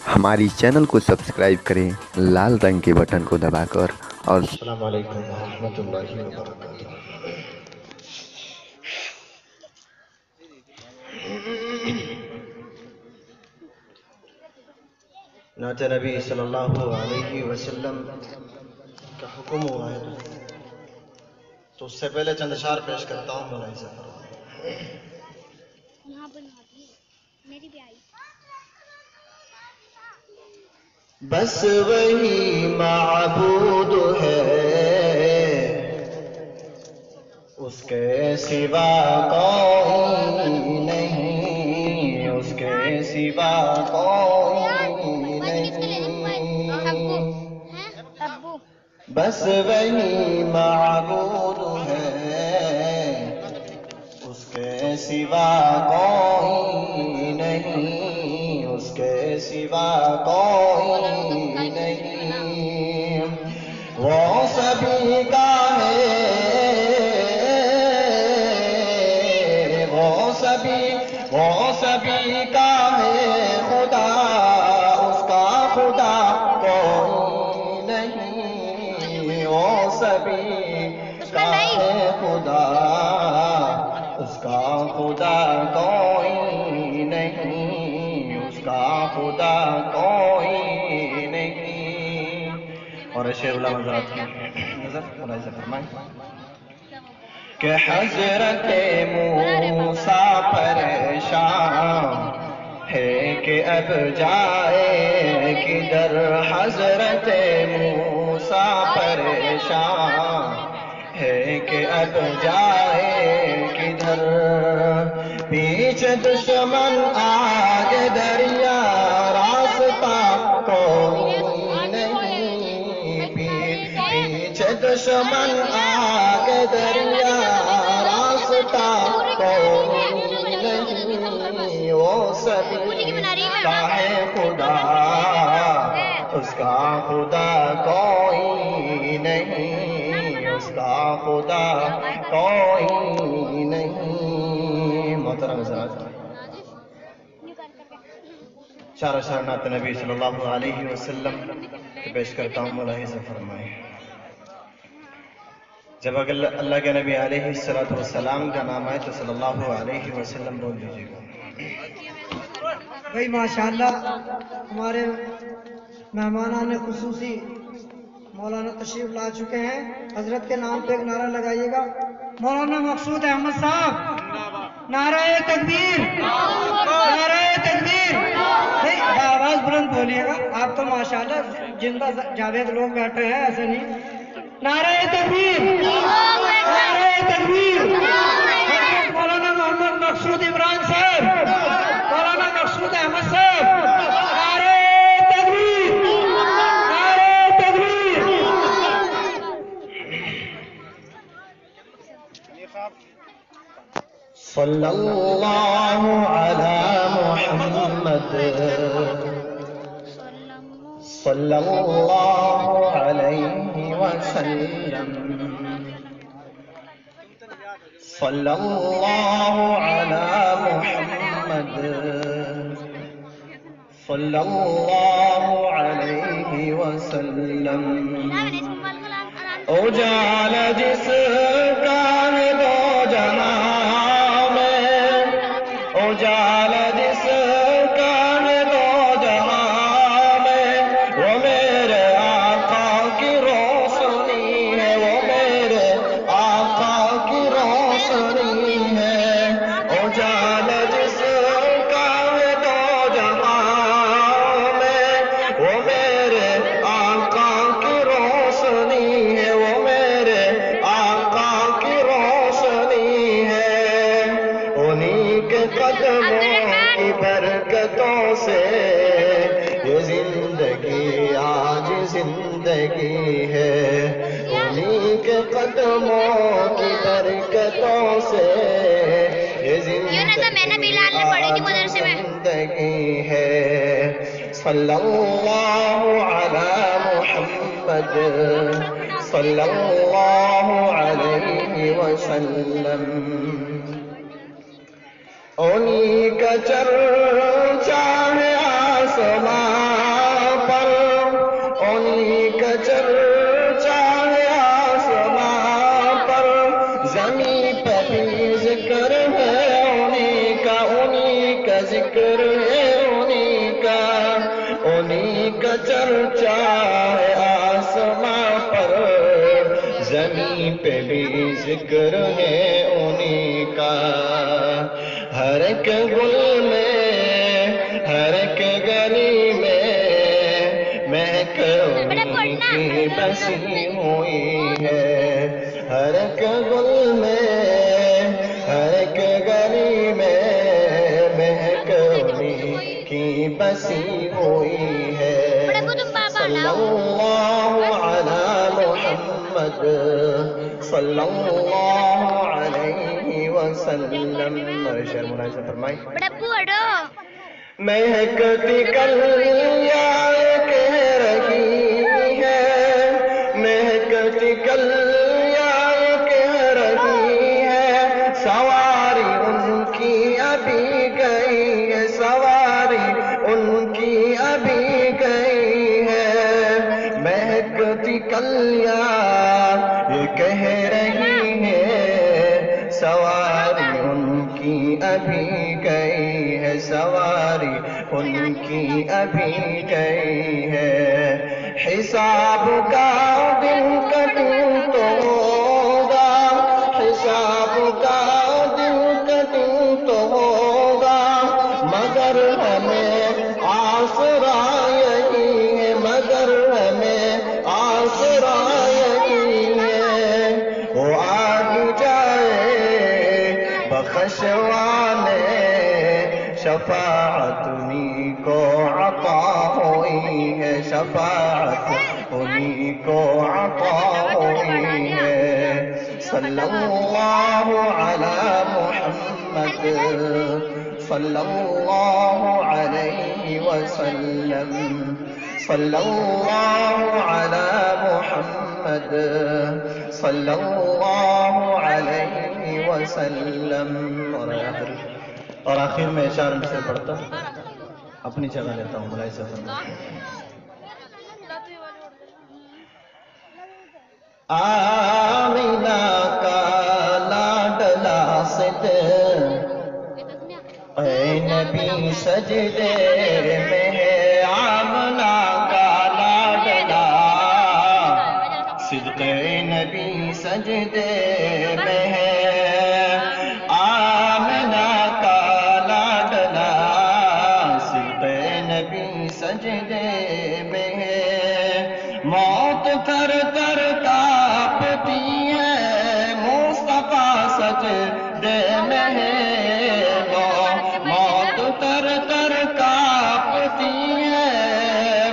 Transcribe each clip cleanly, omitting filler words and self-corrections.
हमारी चैनल को सब्सक्राइब करें लाल रंग के बटन को दबाकर और अस्सलाम वालेकुम रहमतुल्लाहि व बरकातुहू। नात नबी सल्लल्लाहु अलैहि वसल्लम का हुक्म हुआ है, तो उससे पहले चंद अशार पेश करता हूँ। मुलाहिज़ा मेरी भी आई। बस वही माबूद है, उसके सिवा कोई नहीं, उसके सिवा कोई नहीं। बस वही माबूद है, उसके सिवा कोई नहीं, उसके सिवा कोई नहीं। वो सभी का है, वो सभी का है खुदा, उसका खुदा कोई नहीं। वो सभी का है खुदा, उसका खुदा कोई नहीं, उसका खुदा कोई नहीं। और शेर उलमा हज़रात की नजर मुलाहिज़ा फरमाएं कि हज़रत मूसा परेशान है कि अब जाए किधर। हज़रत मूसा परेशान है कि अब जाए किधर। पीछे दुश्मन आगे दरिया, रास्ता कोई नहीं। पीछे दुश्मन आगे दरिया, रास्ता कोई नहीं। वो सभी का है खुदा, उसका खुदा कोई नहीं, उसका खुदा कोई नहीं। मोहतरम हज़रात, चार अशर नात नबी सल्लल्लाहु अलैहि वसल्लम पेश करता हूँ। मुलाहिज़ा फरमाएं। जब अगर अल्लाह के नबी अलैहिस्सलातु वस्सलाम का नाम आए तो सल्लल्लाहु अलैहि वसल्लम बोल दीजिएगा। भाई माशाअल्लाह, हमारे मेहमानान खुसूसी मौलाना तशरीफ ला चुके हैं। हजरत के नाम पे एक नारा लगाइएगा। मौलाना मकसूद अहमद साहब, नाराए तकबीर, नाराए तकबीर। भाई आवाज बुलंद बोलिएगा। आप तो माशाअल्लाह जिंदा जावेद लोग बैठे हैं, ऐसे नहीं। नाराए तकबीर, नाराए तकबीर। मौलाना मोहम्मद मकसूद इमरान साहब, मौलाना मकसूद अहमद साहब, नाराए तकबीर, नाराए तकबीर। सल्लल्लाहु अला मुहम्मद, सल्लल्लाहु अलैहि वसल्लम, सल्लल्लाहु अला मुहम्मद, सल्लल्लाहु अलैहि वसल्लम। उजाला जिसका है दो जहां में, उजाला जिसका है दो जहां में, वो मेरे आका की रोशनी है, वो मेरे आका की रोशनी है। उजाला जिसका है दो जहां में, वो मेरे आका की रोशनी है, वो मेरे आका की रोशनी है। उन्हीं के कदमों की बरकतों से ये जिंदगी आज जिंदगी है। उन्हीं के कदमों की बरकतों से ये जिंदगी है। सल्लल्लाहु अला मुहम्मद, सल्लल्लाहु अलैहि वसल्लम। उन्हीं का चर्चा है आसमां انہی کا چرچا ہے آسماں پر، زمین پہ بھی ذکر ہے انہی کا، ہر ایک گل میں ہر ایک گلی میں مہک انہی کی بسی ہوئی ہے، ہر ایک گل میں ہر ایک گلی میں مہک انہی کی بسی ہوئی ہے۔ صلی اللہ علی محمد صلی اللہ علیہ وسلم۔ شعر ملاحظہ فرمائیں۔ مہکتی کلیاں کہہ رہی ہے، مہکتی کلیاں کہہ رہی ہے، سواری ان کی ابھی گئی ہے، سواری ان کی ابھی گئی ہے، مہکتی کلیاں یہ کہہ رہی ہے، سواری ان کی ابھی گئی ہے، سواری ان کی ابھی گئی ہے، حساب کا دن کا دن تو ہوگا، حساب کا دن کا دن تو ہوگا، مگر ہمیں آسرا یہی ہے، مگر ہمیں آسرا یہی ہے، وہ آگے جائے بخشوانے، شفاعت انہی کو عطا ہوئی ہے، شفاعت انہی کو عطا ہوئی ہے۔ صلی اللہ علی محمد صلی اللہ علیہ وسلم، صلی اللہ علی محمد صلی اللہ علیہ وسلم۔ اور آخر میں اشار سے پڑھتا اپنی جگہ لیتا ہوں، ملاحظہ فرمائیں۔ آمینہ کا لاڈلا صد، اے نبی سجدے میں ہے، آمینہ کا لاڈلا صدق نبی سجدے میں ہے، آمینہ کا لاڈلا صدق نبی سجدے میں ہے، موت تھر تھر کانپتی ہے، مصطفیٰ سجدے میں ہے، موت تر تر کانپتی ہے،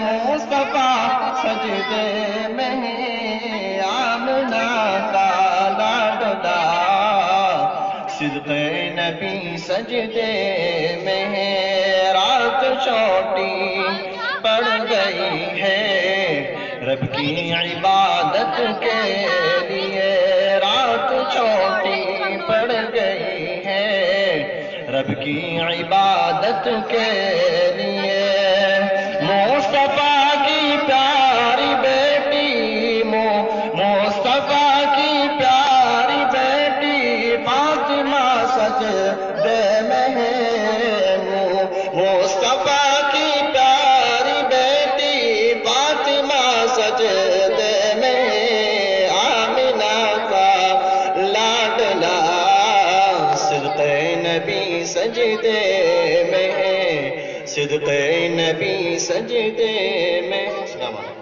مصطفیٰ سجدے میں ہے، آمنہ کا لاڈلا صدق نبی سجدے میں ہے، رات چھوٹی پڑ گئی ہے رب کی عبادت کے لیے، رات چھوٹی پڑ گئی ہے رب کی عبادت کے لیے، مصطفیٰ کی پیاری بیٹی، مصطفیٰ کی پیاری بیٹی فاطمہ سجدے میں ہے، مصطفیٰ کی پیاری بیٹی فاطمہ سجدے میں ہے، آمینہ کا لاڈلا صدق نبی سجدے میں ہے، صدق نبی سجدے میں۔ السلام علیکم۔